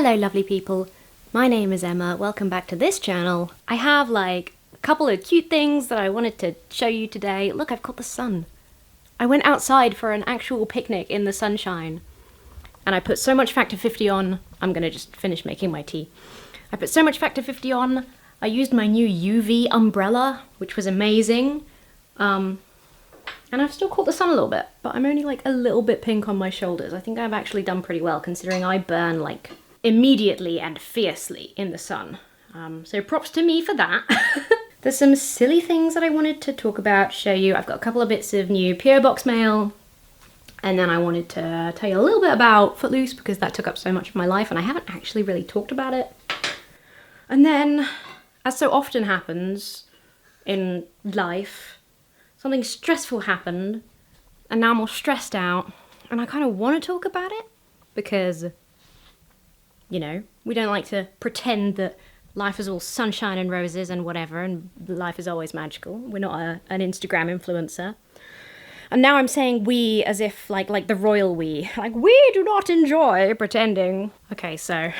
Hello lovely people, my name is Emma, welcome back to this channel. I have like a couple of cute things that I wanted to show you today. Look, I've got the sun. I went outside for an actual picnic in the sunshine and I put so much Factor 50 on. I'm gonna just finish making my tea. I put so much Factor 50 on, I used my new UV umbrella, which was amazing. And I've still caught the sun a little bit, but I'm only like a little bit pink on my shoulders. I think I've actually done pretty well considering I burn like immediately and fiercely in the sun. So props to me for that. There's some silly things that I wanted to talk about, show you. I've got a couple of bits of new PO Box mail, and then I wanted to tell you a little bit about Footloose because that took up so much of my life and I haven't actually really talked about it. And then, as so often happens in life, something stressful happened, and now I'm all stressed out, and I kind of want to talk about it, because, you know, we don't like to pretend that life is all sunshine and roses and whatever, and life is always magical. We're not an Instagram influencer. And now I'm saying we as if, like the royal we. Like, we do not enjoy pretending. Okay, so,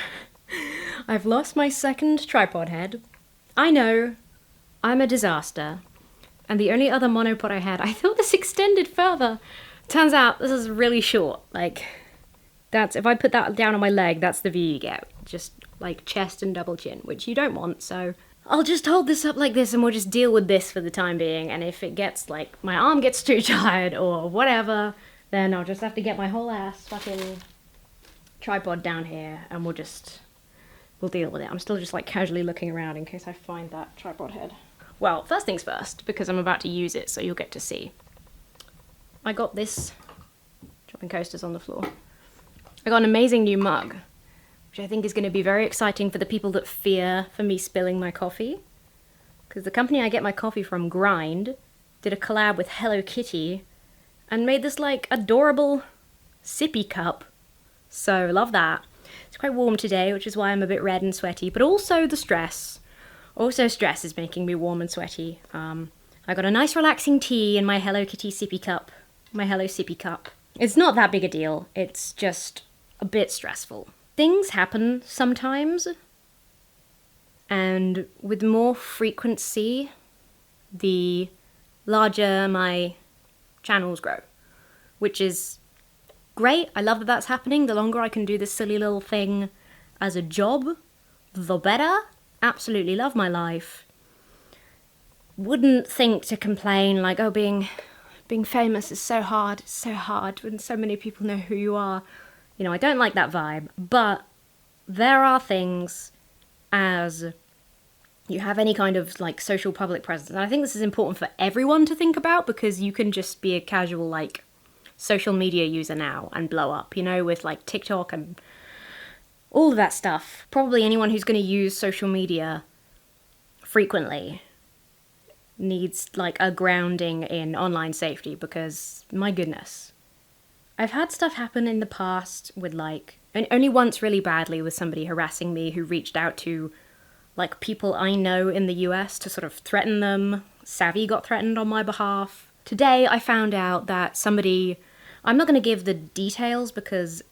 I've lost my second tripod head. I know, I'm a disaster. And the only other monopod I had, I thought this extended further. Turns out this is really short. Like, that's, if I put that down on my leg, that's the view you get. Just like chest and double chin, which you don't want, so I'll just hold this up like this and we'll just deal with this for the time being. And if it gets like, my arm gets too tired or whatever, then I'll just have to get my whole ass fucking tripod down here and we'll deal with it. I'm still just like casually looking around in case I find that tripod head. Well, first things first, because I'm about to use it, so you'll get to see. I got this, dropping coasters on the floor. I got an amazing new mug, which I think is going to be very exciting for the people that fear for me spilling my coffee. Because the company I get my coffee from, Grind, did a collab with Hello Kitty, and made this like adorable sippy cup. So, love that. It's quite warm today, which is why I'm a bit red and sweaty, but also the stress. Also, stress is making me warm and sweaty. I got a nice relaxing tea in my Hello Kitty sippy cup. My Hello Sippy cup. It's not that big a deal. It's just a bit stressful. Things happen sometimes. And with more frequency, the larger my channels grow. Which is great. I love that that's happening. The longer I can do this silly little thing as a job, the better. Absolutely love my life. Wouldn't think to complain like, oh, being famous is so hard. It's so hard when so many people know who you are. You know, I don't like that vibe. But there are things as you have any kind of like social public presence. And I think this is important for everyone to think about because you can just be a casual like social media user now and blow up, you know, with like TikTok and all of that stuff. Probably anyone who's going to use social media frequently needs like a grounding in online safety because, my goodness. I've had stuff happen in the past with like, and only once really badly with somebody harassing me who reached out to like people I know in the US to sort of threaten them. Savvy got threatened on my behalf. Today I found out that somebody, I'm not going to give the details because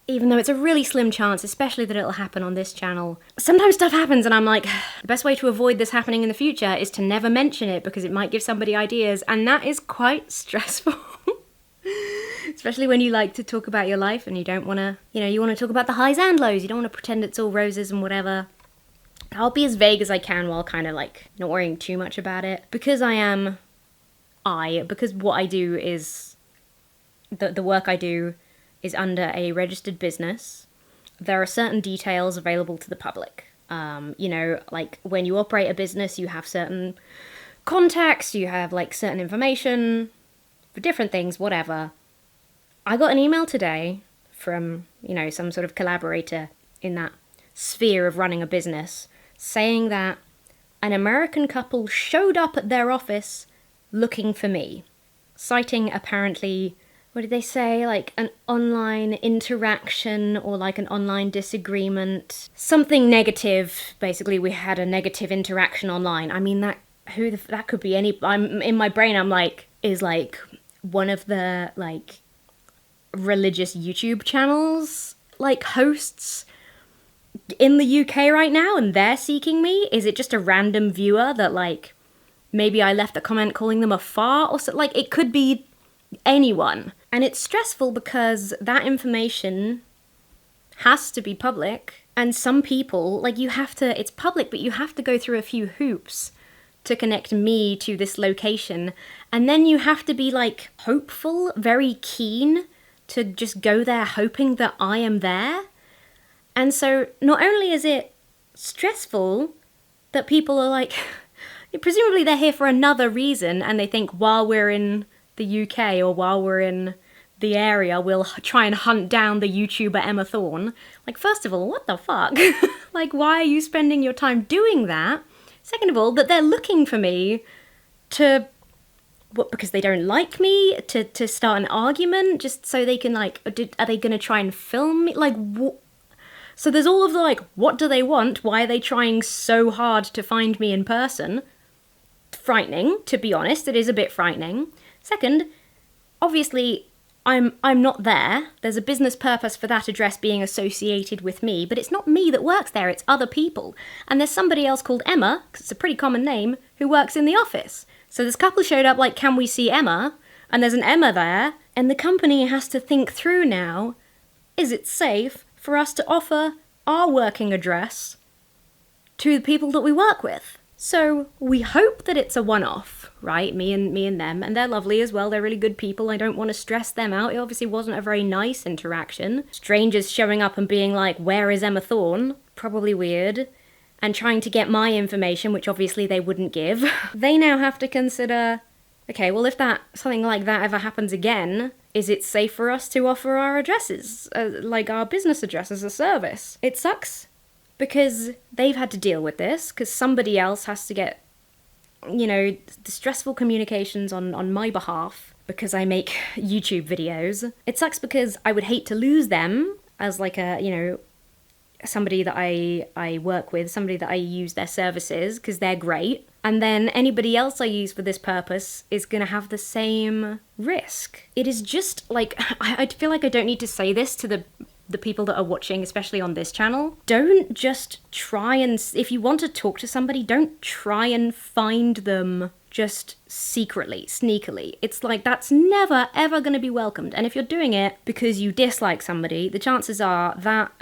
even though it's a really slim chance, especially that it'll happen on this channel, sometimes stuff happens and I'm like, the best way to avoid this happening in the future is to never mention it because it might give somebody ideas, and that is quite stressful. Especially when you like to talk about your life and you don't want to, you know, you want to talk about the highs and lows, you don't want to pretend it's all roses and whatever. I'll be as vague as I can while kind of like not worrying too much about it. Because because what I do is, the work I do is under a registered business, there are certain details available to the public. You know, like when you operate a business, you have certain contacts, you have like certain information for different things, whatever. I got an email today from, you know, some sort of collaborator in that sphere of running a business saying that an American couple showed up at their office looking for me, citing apparently, what did they say, like an online interaction or like an online disagreement, something negative. Basically, we had a negative interaction online. I mean, that could be any, I'm in my brain, I'm like, is like one of the like religious YouTube channels, like hosts, in the UK right now and they're seeking me? Is it just a random viewer that, like, maybe I left a comment calling them a fart or so? Like, it could be anyone. And it's stressful because that information has to be public. And some people, like, you have to, it's public, but you have to go through a few hoops to connect me to this location. And then you have to be, like, hopeful, very keen to just go there hoping that I am there. And so not only is it stressful that people are like, presumably they're here for another reason, and they think while we're in the UK or while we're in the area, we'll try and hunt down the YouTuber Emma Thorne. Like, first of all, what the fuck? Like, why are you spending your time doing that? Second of all, that they're looking for me to... What, because they don't like me? To start an argument? Just so they can, like... Are they going to try and film me? Like, what? So there's all of the, like, what do they want? Why are they trying so hard to find me in person? Frightening, to be honest. It is a bit frightening. Second, obviously, I'm not there. There's a business purpose for that address being associated with me, but it's not me that works there, it's other people. And there's somebody else called Emma, because it's a pretty common name, who works in the office. So this couple showed up like, can we see Emma? And there's an Emma there, and the company has to think through now, is it safe for us to offer our working address to the people that we work with? So we hope that it's a one-off, right? Me and them, and they're lovely as well. They're really good people. I don't want to stress them out. It obviously wasn't a very nice interaction. Strangers showing up and being like, where is Emma Thorne? Probably weird. And trying to get my information, which obviously they wouldn't give. They now have to consider, okay, well, if something like that ever happens again, is it safe for us to offer our addresses, like our business address as a service? It sucks because they've had to deal with this, because somebody else has to get, you know, the stressful communications on my behalf because I make YouTube videos. It sucks because I would hate to lose them as like a, you know, somebody that I work with, somebody that I use their services because they're great. And then anybody else I use for this purpose is going to have the same risk. It is just like, I feel like I don't need to say this to the people that are watching, especially on this channel. Don't just try and, if you want to talk to somebody, don't try and find them just secretly, sneakily. It's like, that's never, ever going to be welcomed. And if you're doing it because you dislike somebody, the chances are that,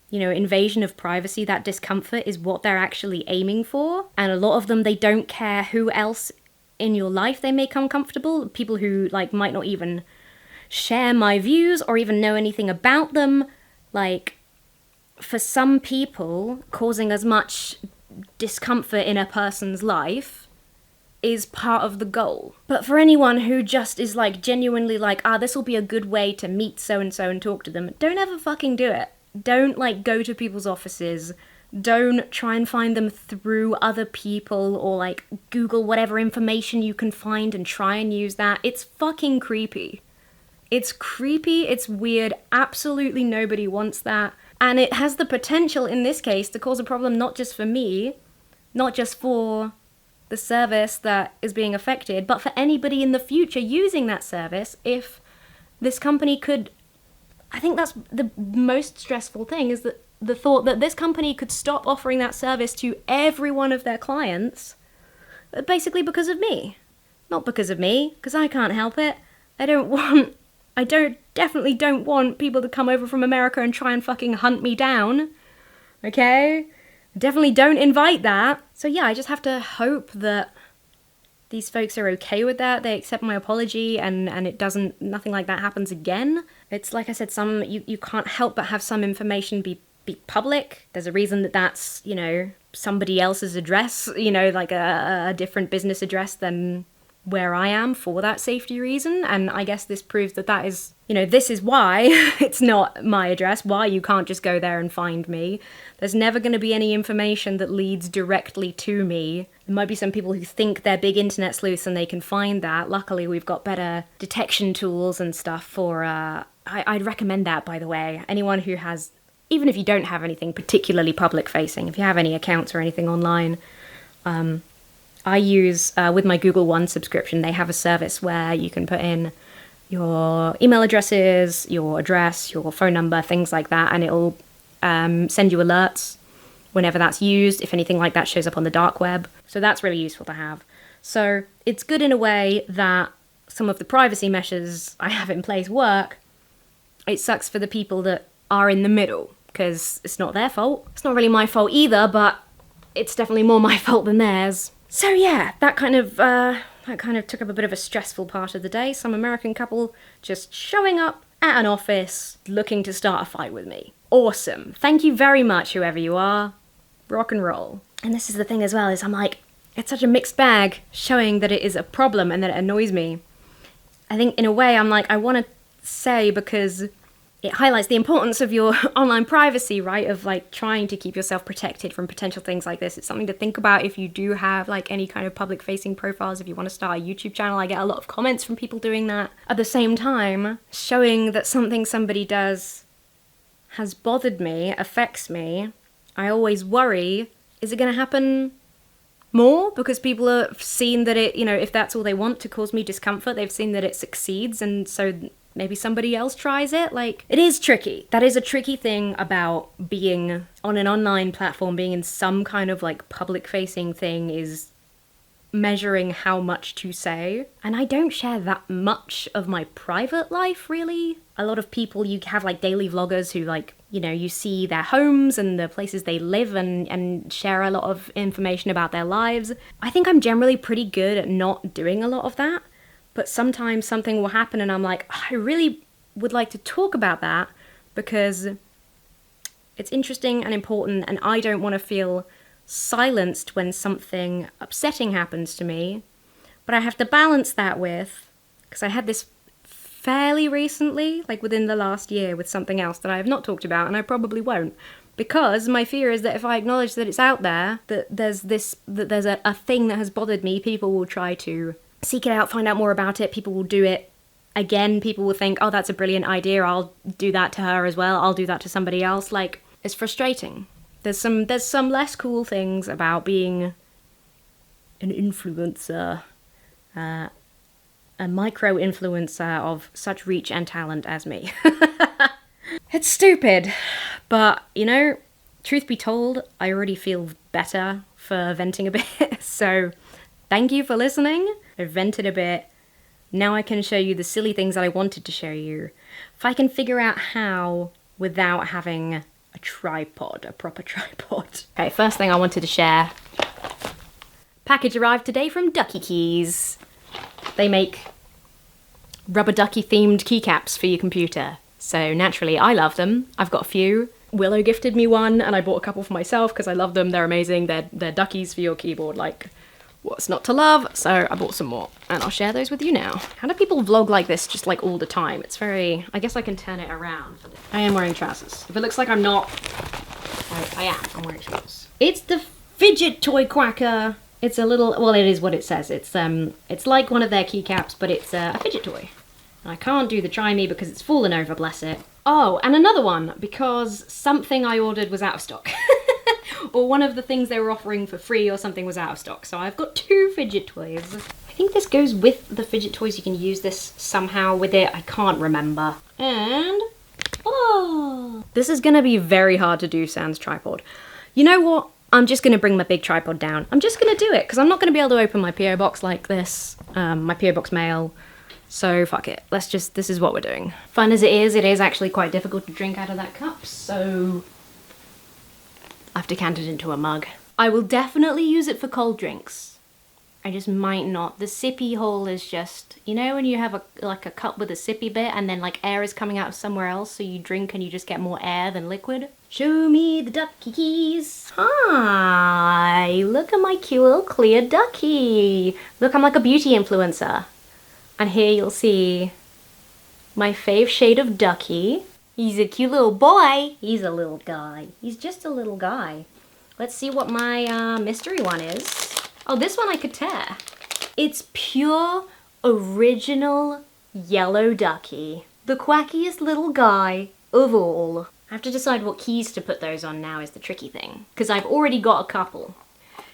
you know, invasion of privacy, that discomfort is what they're actually aiming for. And a lot of them, they don't care who else in your life they make uncomfortable. People who, like, might not even share my views or even know anything about them. Like, for some people, causing as much discomfort in a person's life is part of the goal. But for anyone who just is, like, genuinely like, this will be a good way to meet so-and-so and talk to them, don't ever fucking do it. Don't, like, go to people's offices. Don't try and find them through other people or, like, Google whatever information you can find and try and use that. It's fucking creepy. It's creepy, it's weird, absolutely nobody wants that. And it has the potential, in this case, to cause a problem not just for me, not just for the service that is being affected, but for anybody in the future using that service. If this company could... I think that's the most stressful thing, is that the thought that this company could stop offering that service to every one of their clients, basically because of me. Not because of me, because I can't help it. Definitely don't want people to come over from America and try and fucking hunt me down. Okay? Definitely don't invite that. So yeah, I just have to hope that these folks are okay with that, they accept my apology, and nothing like that happens again. It's like I said, you can't help but have some information be public. There's a reason that's, you know, somebody else's address, you know, like a different business address than where I am for that safety reason. And I guess this proves that is, you know, this is why it's not my address, why you can't just go there and find me. There's never going to be any information that leads directly to me. There might be some people who think they're big internet sleuths and they can find that. Luckily, we've got better detection tools and stuff for, I'd recommend that, by the way. Anyone who has, even if you don't have anything particularly public facing, if you have any accounts or anything online, I use, with my Google One subscription, they have a service where you can put in your email addresses, your address, your phone number, things like that, and it'll send you alerts whenever that's used, if anything like that shows up on the dark web. So that's really useful to have. So it's good in a way that some of the privacy measures I have in place work. It sucks for the people that are in the middle, because it's not their fault. It's not really my fault either, but it's definitely more my fault than theirs. So yeah, that kind of took up a bit of a stressful part of the day. Some American couple just showing up at an office looking to start a fight with me. Awesome. Thank you very much, whoever you are. Rock and roll. And this is the thing as well, is I'm like, it's such a mixed bag showing that it is a problem and that it annoys me. I think in a way I'm like, I want to say, because it highlights the importance of your online privacy, right? Of like trying to keep yourself protected from potential things like this. It's something to think about if you do have like any kind of public facing profiles. If you want to start a YouTube channel, I get a lot of comments from people doing that. At the same time, showing that something somebody does has bothered me, affects me, I always worry, is it going to happen more? Because people have seen that it, if that's all they want to cause me discomfort, they've seen that it succeeds, and so maybe somebody else tries it. Like, it is tricky. That is a tricky thing about being on an online platform, being in some kind of like public facing thing, is measuring how much to say. And I don't share that much of my private life, really. A lot of people, you have like daily vloggers who like, you see their homes and the places they live and share a lot of information about their lives. I think I'm generally pretty good at not doing a lot of that. But sometimes something will happen and I'm like, I really would like to talk about that because it's interesting and important, and I don't want to feel silenced when something upsetting happens to me. But I have to balance that with, because I had this fairly recently, like within the last year, with something else that I have not talked about, and I probably won't. Because my fear is that if I acknowledge that it's out there, that there's a thing that has bothered me, people will try to seek it out, find out more about it, people will do it again, people will think, oh, that's a brilliant idea, I'll do that to her as well, I'll do that to somebody else. Like, it's frustrating. There's some less cool things about being an influencer, a micro-influencer of such reach and talent as me. It's stupid, but, truth be told, I already feel better for venting a bit, so thank you for listening. I vented a bit. Now I can show you the silly things that I wanted to show you. If I can figure out how without having a tripod, a proper tripod. Okay, first thing I wanted to share. Package arrived today from Ducky Keys. They make rubber ducky themed keycaps for your computer. So naturally I love them. I've got a few. Willow gifted me one and I bought a couple for myself because I love them. They're amazing. They're duckies for your keyboard, like what's not to love? So I bought some more and I'll share those with you now. How do people vlog like this just like all the time? It's very, I guess I can turn it around. I am wearing trousers. If it looks like I'm not, I am. I'm wearing trousers. It's the fidget toy Quakka. It's a little, well, it is what it says. It's like one of their keycaps, but it's a fidget toy. I can't do the try me because it's fallen over, bless it. Oh, and another one, because something I ordered was out of stock. Or one of the things they were offering for free or something was out of stock. So I've got 2 fidget toys. I think this goes with the fidget toys. You can use this somehow with it. I can't remember. And, oh, this is gonna be very hard to do sans tripod. You know what? I'm just gonna bring my big tripod down. I'm just gonna do it because I'm not gonna be able to open my PO box like this, my PO box mail. So fuck it. This is what we're doing. Fun as it is actually quite difficult to drink out of that cup. So I've decanted it into a mug. I will definitely use it for cold drinks. I just might not. The sippy hole is just, when you have a cup with a sippy bit and then like air is coming out of somewhere else, so you drink and you just get more air than liquid. Show me the Ducky Keys. Hi, look at my cute little clear ducky. Look, I'm like a beauty influencer. And here you'll see my fave shade of ducky. He's a cute little boy. He's a little guy. He's just a little guy. Let's see what my mystery one is. Oh, this one I could tear. It's pure, original yellow ducky. The quackiest little guy of all. I have to decide what keys to put those on now is the tricky thing. Because I've already got a couple.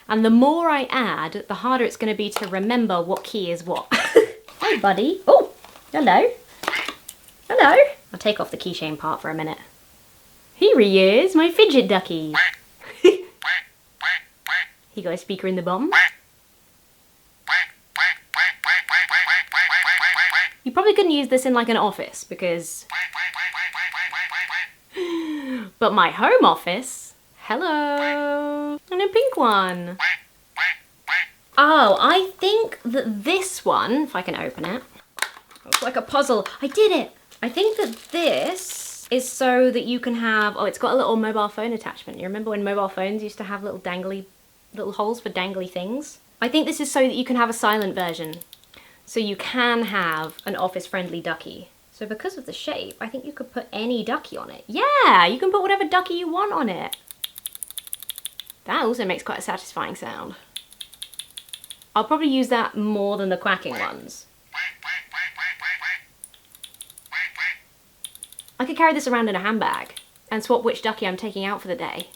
And the more I add, the harder it's going to be to remember what key is what. Hi, buddy. Oh, hello. Hello. I'll take off the keychain part for a minute. Here he is, my fidget ducky. He got a speaker in the bottom. You probably couldn't use this in like an office because... But my home office, hello, and a pink one. Oh, I think that this one, if I can open it, it's like a puzzle. I did it. I think that this is so that you can have, oh, it's got a little mobile phone attachment. You remember when mobile phones used to have little dangly, little holes for dangly things? I think this is so that you can have a silent version. So you can have an office-friendly ducky. So because of the shape, I think you could put any ducky on it. Yeah, you can put whatever ducky you want on it. That also makes quite a satisfying sound. I'll probably use that more than the quacking ones. I could carry this around in a handbag and swap which ducky I'm taking out for the day.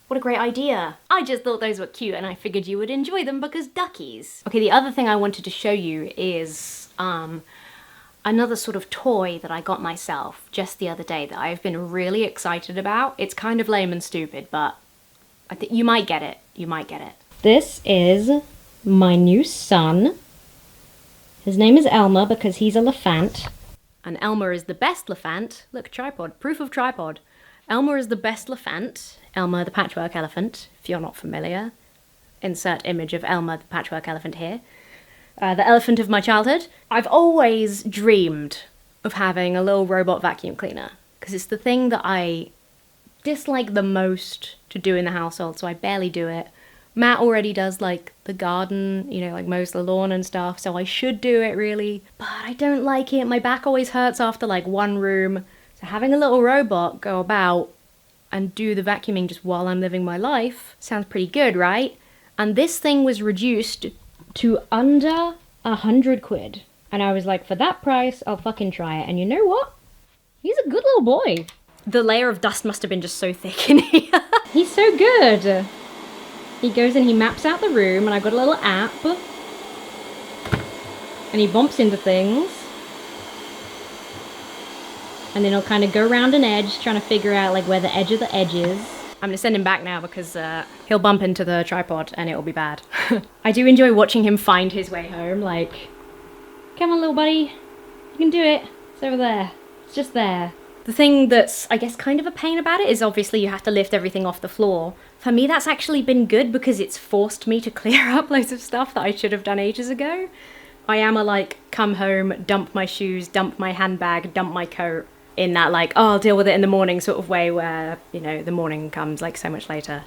What a great idea. I just thought those were cute and I figured you would enjoy them because duckies. Okay, the other thing I wanted to show you is another sort of toy that I got myself just the other day that I've been really excited about. It's kind of lame and stupid, but I think you might get it. You might get it. This is my new son. His name is Elmer because he's a elephant. And Elmer is the best elephant. Look, tripod, proof of tripod. Elmer is the best elephant. Elmer the patchwork elephant, if you're not familiar. Insert image of Elmer the patchwork elephant here. The elephant of my childhood. I've always dreamed of having a little robot vacuum cleaner because it's the thing that I dislike the most to do in the household, so I barely do it. Matt already does like the garden, you know, like mows the lawn and stuff, so I should do it really, but I don't like it. My back always hurts after like one room, so having a little robot go about and do the vacuuming just while I'm living my life sounds pretty good, right? And this thing was reduced to under 100 quid. And I was like, for that price, I'll fucking try it. And you know what? He's a good little boy. The layer of dust must have been just so thick in here. He's so good. He goes and he maps out the room, and I've got a little app. And he bumps into things. And then he'll kind of go around an edge, trying to figure out like where the edge of the edge is. I'm gonna send him back now because he'll bump into the tripod and it'll be bad. I do enjoy watching him find his way home, like, come on little buddy, you can do it, it's over there, it's just there. The thing that's, I guess, kind of a pain about it is obviously you have to lift everything off the floor. For me that's actually been good because it's forced me to clear up loads of stuff that I should have done ages ago. I am a like, come home, dump my shoes, dump my handbag, dump my coat, in that like, oh, I'll deal with it in the morning sort of way where, you know, the morning comes like so much later.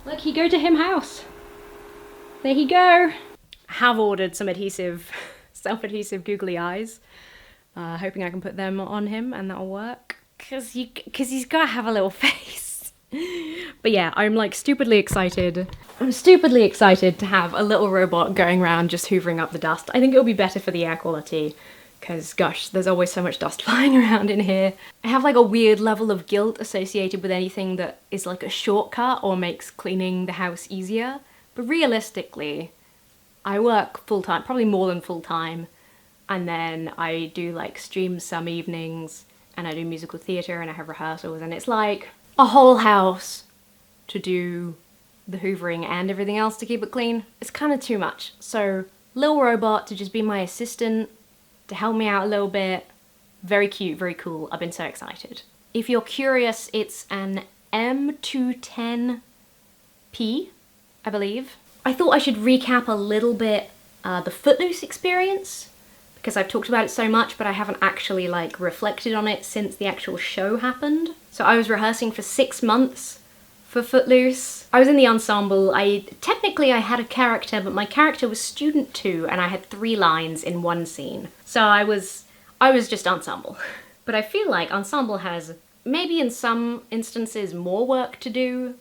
Look, he go to him house. There he go. I have ordered some adhesive, self-adhesive googly eyes. Hoping I can put them on him and that'll work. Cause he's gotta have a little face. But yeah, I'm like stupidly excited. I'm stupidly excited to have a little robot going around just hoovering up the dust. I think it'll be better for the air quality. Because, gosh, there's always so much dust flying around in here. I have like a weird level of guilt associated with anything that is like a shortcut or makes cleaning the house easier. But realistically, I work full-time, probably more than full-time. And then I do like streams some evenings, and I do musical theatre, and I have rehearsals, and it's like a whole house to do the hoovering and everything else to keep it clean. It's kind of too much. So, little robot to just be my assistant, to help me out a little bit. Very cute, very cool. I've been so excited. If you're curious, it's an M210P, I believe. I thought I should recap a little bit the Footloose experience because I've talked about it so much, but I haven't actually like reflected on it since the actual show happened. So I was rehearsing for 6 months for Footloose. I was in the ensemble. Technically I had a character, but my character was student 2 and I had 3 lines in one scene. So I was just ensemble. But I feel like ensemble has maybe in some instances more work to do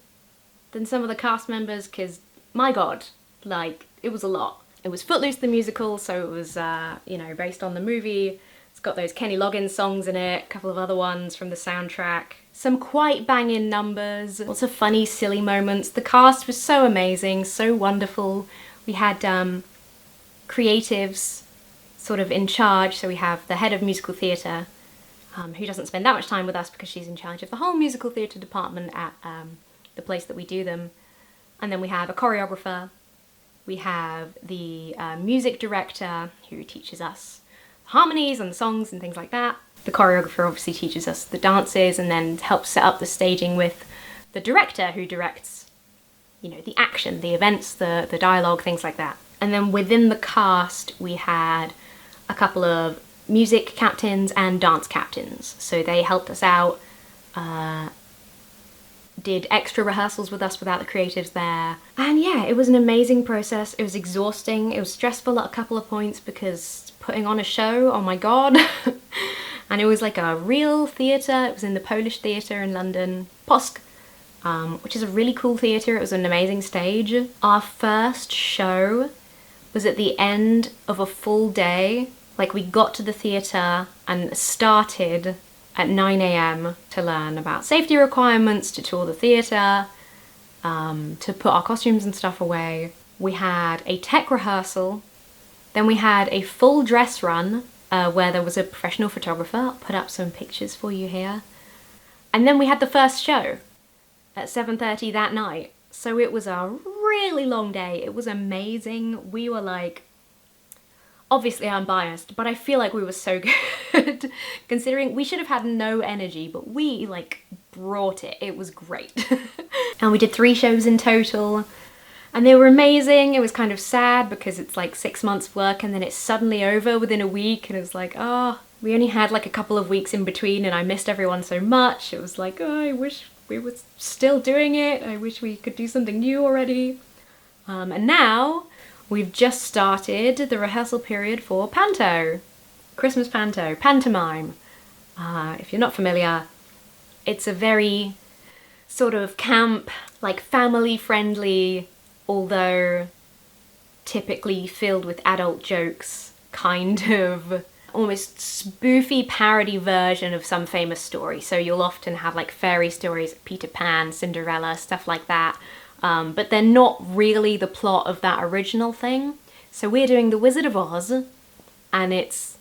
than some of the cast members, because my god, like, it was a lot. It was Footloose the musical, so it was, you know, based on the movie. It's got those Kenny Loggins songs in it, a couple of other ones from the soundtrack. Some quite banging numbers, lots of funny, silly moments. The cast was so amazing, so wonderful. We had creatives sort of in charge, so we have the head of musical theatre, who doesn't spend that much time with us because she's in charge of the whole musical theatre department at the place that we do them. And then we have a choreographer. We have the music director who teaches us harmonies and the songs and things like that. The choreographer obviously teaches us the dances and then helps set up the staging with the director who directs, you know, the action, the events, the dialogue, things like that. And then within the cast, we had a couple of music captains and dance captains. So they helped us out, did extra rehearsals with us without the creatives there. And yeah, it was an amazing process. It was exhausting. It was stressful at a couple of points because putting on a show, oh my god. And it was like a real theatre. It was in the Polish Theatre in London, POSK, which is a really cool theatre. It was an amazing stage. Our first show was at the end of a full day. Like, we got to the theatre and started at 9 AM to learn about safety requirements, to tour the theatre, to put our costumes and stuff away. We had a tech rehearsal. Then we had a full dress run where there was a professional photographer. I'll put up some pictures for you here. And then we had the first show at 7:30 that night. So it was a really long day. It was amazing. We were like, obviously I'm biased, but I feel like we were so good considering we should have had no energy, but we like brought it. It was great. And we did 3 shows in total. And they were amazing. It was kind of sad because it's like 6 months work and then it's suddenly over within a week, and it was like, oh, we only had like a couple of weeks in between and I missed everyone so much. It was like, oh, I wish we were still doing it. I wish we could do something new already. And now we've just started the rehearsal period for Panto, Christmas Panto, pantomime. If you're not familiar, it's a very sort of camp, like family-friendly, although typically filled with adult jokes, kind of almost spoofy parody version of some famous story. So you'll often have like fairy stories, Peter Pan, Cinderella, stuff like that. But they're not really the plot of that original thing. So we're doing The Wizard of Oz, and it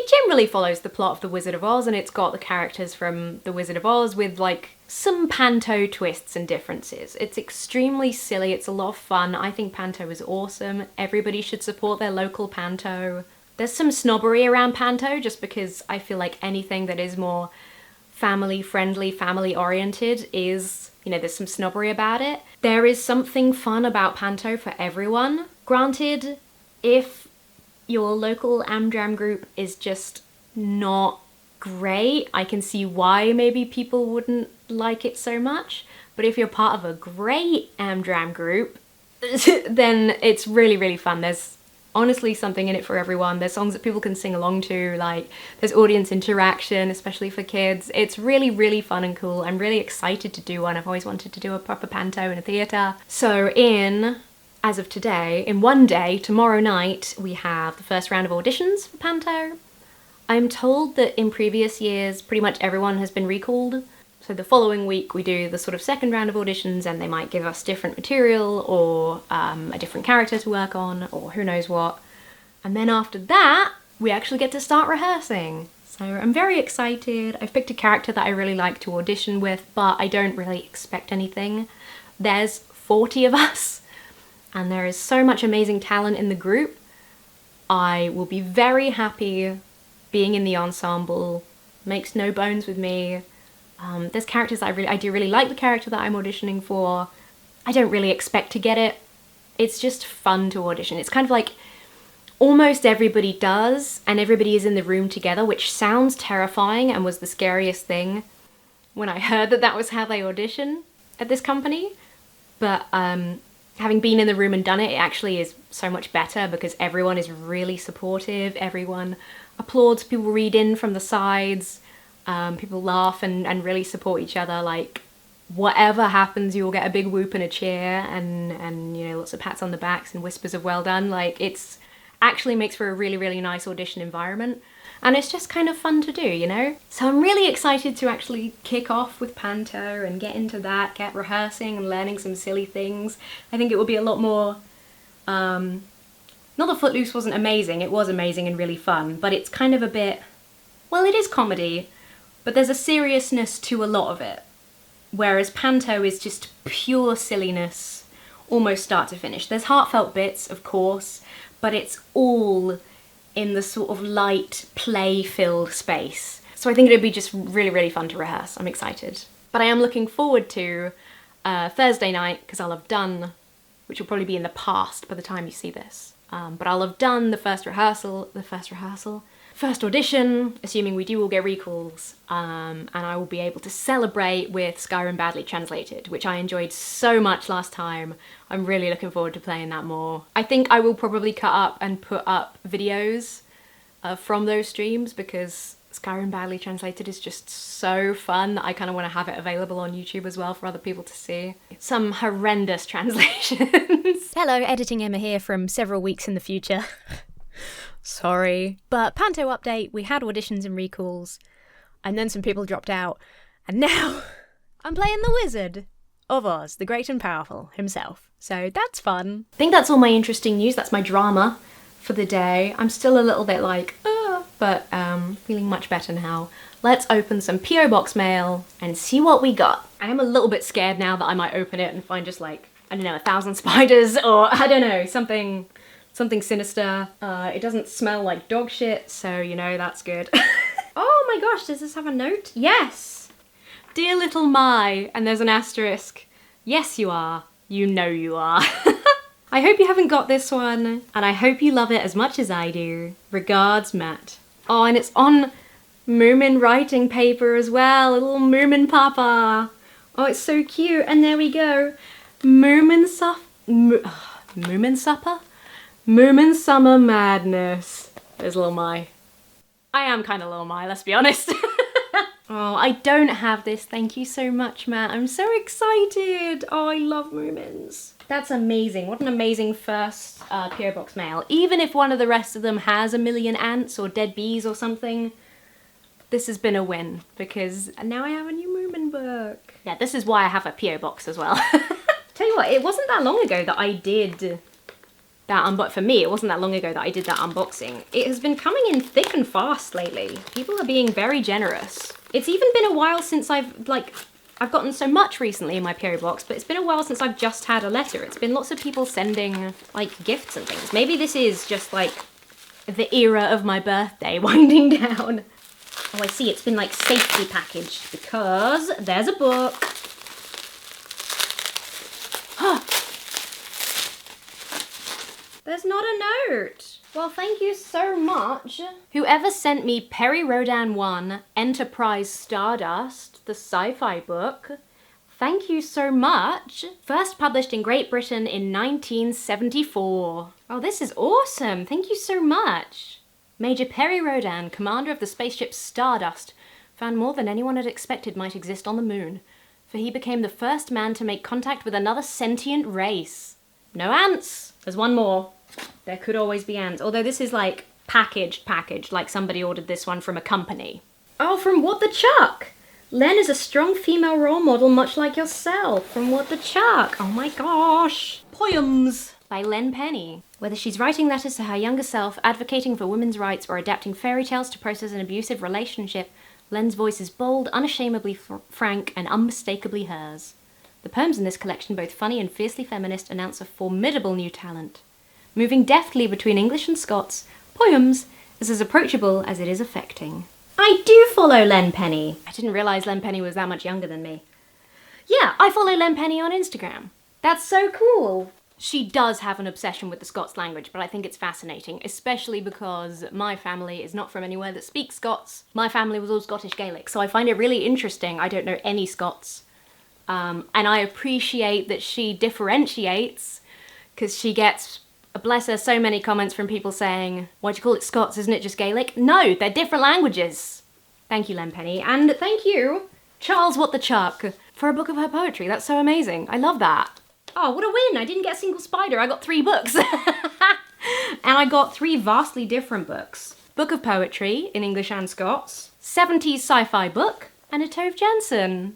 generally follows the plot of The Wizard of Oz, and it's got the characters from The Wizard of Oz with like some Panto twists and differences. It's extremely silly, it's a lot of fun. I think Panto is awesome. Everybody should support their local Panto. There's some snobbery around Panto just because I feel like anything that is more family-friendly, family-oriented is, you know, there's some snobbery about it. There is something fun about Panto for everyone. Granted, if your local Amdram group is just not great, I can see why maybe people wouldn't like it so much. But if you're part of a great Amdram group, then it's really, really fun. There's honestly something in it for everyone. There's songs that people can sing along to, like there's audience interaction, especially for kids. It's really, really fun and cool. I'm really excited to do one. I've always wanted to do a proper Panto in a theatre. So as of today, in one day, tomorrow night, we have the first round of auditions for Panto. I'm told that in previous years, pretty much everyone has been recalled. So the following week we do the sort of second round of auditions, and they might give us different material or a different character to work on, or who knows what. And then after that, we actually get to start rehearsing. So I'm very excited. I've picked a character that I really like to audition with, but I don't really expect anything. There's 40 of us, and there is so much amazing talent in the group. I will be very happy being in the ensemble. Makes no bones with me. There's characters that I do really like the character that I'm auditioning for. I don't really expect to get it. It's just fun to audition. It's kind of like almost everybody does, and everybody is in the room together, which sounds terrifying and was the scariest thing when I heard that that was how they audition at this company. But having been in the room and done it, it actually is so much better because everyone is really supportive. Everyone applauds, people read in from the sides. People laugh and really support each other. Like, whatever happens, you'll get a big whoop and a cheer and you know, lots of pats on the backs and whispers of well done. Like, it's actually makes for a really, really nice audition environment. And it's just kind of fun to do, you know? So I'm really excited to actually kick off with Panto and get into that, get rehearsing and learning some silly things. I think it will be a lot more, not that Footloose wasn't amazing, it was amazing and really fun, but it's kind of a bit Well, it is comedy, but there's a seriousness to a lot of it. Whereas Panto is just pure silliness, almost start to finish. There's heartfelt bits, of course, but it's all in the sort of light, play-filled space. So I think it'd be just really, really fun to rehearse. I'm excited. But I am looking forward to Thursday night, because I'll have done, which will probably be in the past by the time you see this, but I'll have done the first audition, assuming we do all get recalls, and I will be able to celebrate with Skyrim Badly Translated, which I enjoyed so much last time. I'm really looking forward to playing that more. I think I will probably cut up and put up videos from those streams, because Skyrim Badly Translated is just so fun that I kind of want to have it available on YouTube as well for other people to see. Some horrendous translations. Hello, Editing Emma here from several weeks in the future. Sorry. But Panto update, we had auditions and recalls, and then some people dropped out, and now I'm playing the Wizard of Oz, the great and powerful himself. So that's fun. I think that's all my interesting news. That's my drama for the day. I'm still a little bit like, but feeling much better now. Let's open some P.O. Box mail and see what we got. I am a little bit scared now that I might open it and find just like, I don't know, 1,000 spiders, or I don't know, something sinister. It doesn't smell like dog shit, so you know, that's good. Oh my gosh, does this have a note? Yes! Dear little My, and there's an asterisk. Yes you are. You know you are. I hope you haven't got this one, and I hope you love it as much as I do. Regards, Matt. Oh, and it's on Moomin writing paper as well, a little Moomin papa. Oh, it's so cute, and there we go. Moomin supper? Moomin summer madness. There's little My. I am kind of little My, let's be honest. Oh, I don't have this. Thank you so much, Matt. I'm so excited. Oh, I love Moomins. That's amazing. What an amazing first P.O. Box mail. Even if one of the rest of them has a million ants or dead bees or something, this has been a win, because now I have a new Moomin book. Yeah, this is why I have a P.O. Box as well. Tell you what, it wasn't that long ago that I did that for me, it wasn't that long ago that I did that unboxing. It has been coming in thick and fast lately. People are being very generous. It's even been a while since I've gotten so much recently in my P.O. Box, but it's been a while since I've just had a letter. It's been lots of people sending, like, gifts and things. Maybe this is just, like, the era of my birthday winding down. Oh, I see, it's been, like, safely packaged, because there's a book. There's not a note. Well, thank you so much. Whoever sent me Perry Rodan 1, Enterprise Stardust, the sci-fi book, thank you so much. First published in Great Britain in 1974. Oh, this is awesome. Thank you so much. Major Perry Rodan, commander of the spaceship Stardust, found more than anyone had expected might exist on the moon, for he became the first man to make contact with another sentient race. No ants. There's one more. There could always be ants. Although this is like packaged, like somebody ordered this one from a company. Oh, from What the Chuck! Len is a strong female role model much like yourself. From What the Chuck! Oh my gosh! Poems! By Len Penny. Whether she's writing letters to her younger self, advocating for women's rights, or adapting fairy tales to process an abusive relationship, Len's voice is bold, unashamedly frank, and unmistakably hers. The poems in this collection, both funny and fiercely feminist, announce a formidable new talent. Moving deftly between English and Scots, Poems is as approachable as it is affecting. I do follow Len Penny. I didn't realise Len Penny was that much younger than me. Yeah, I follow Len Penny on Instagram. That's so cool. She does have an obsession with the Scots language, but I think it's fascinating, especially because my family is not from anywhere that speaks Scots. My family was all Scottish Gaelic, so I find it really interesting. I don't know any Scots. And I appreciate that she differentiates, because she gets, bless her, so many comments from people saying, why do you call it Scots, isn't it just Gaelic? No, they're different languages. Thank you, Len Penny, and thank you, Charles What the Chuck, for a book of her poetry. That's so amazing. I love that. Oh, what a win. I didn't get a single spider. I got 3 books. And I got 3 vastly different books. Book of poetry in English and Scots, 70s sci-fi book, and a Tove Jansson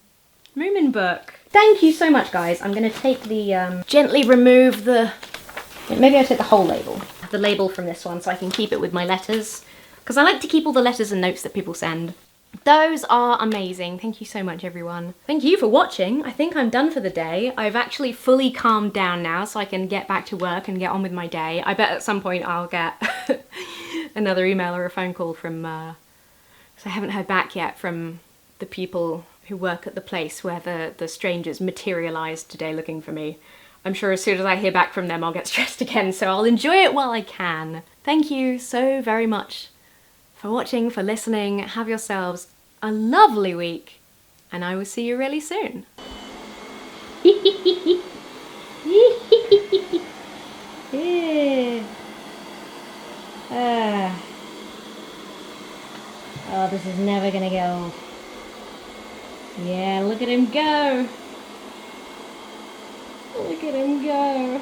Moomin book. Thank you so much, guys. I'm going to take the, gently remove the, maybe I'll take the whole label. The label from this one so I can keep it with my letters. because I like to keep all the letters and notes that people send. Those are amazing. Thank you so much, everyone. Thank you for watching. I think I'm done for the day. I've actually fully calmed down now, so I can get back to work and get on with my day. I bet at some point I'll get another email or a phone call from, because I haven't heard back yet from the people who work at the place where the strangers materialised today looking for me. I'm sure as soon as I hear back from them, I'll get stressed again, so I'll enjoy it while I can. Thank you so very much for watching, for listening. Have yourselves a lovely week, and I will see you really soon. Oh, this is never gonna get old. Yeah, look at him go. Look at him go.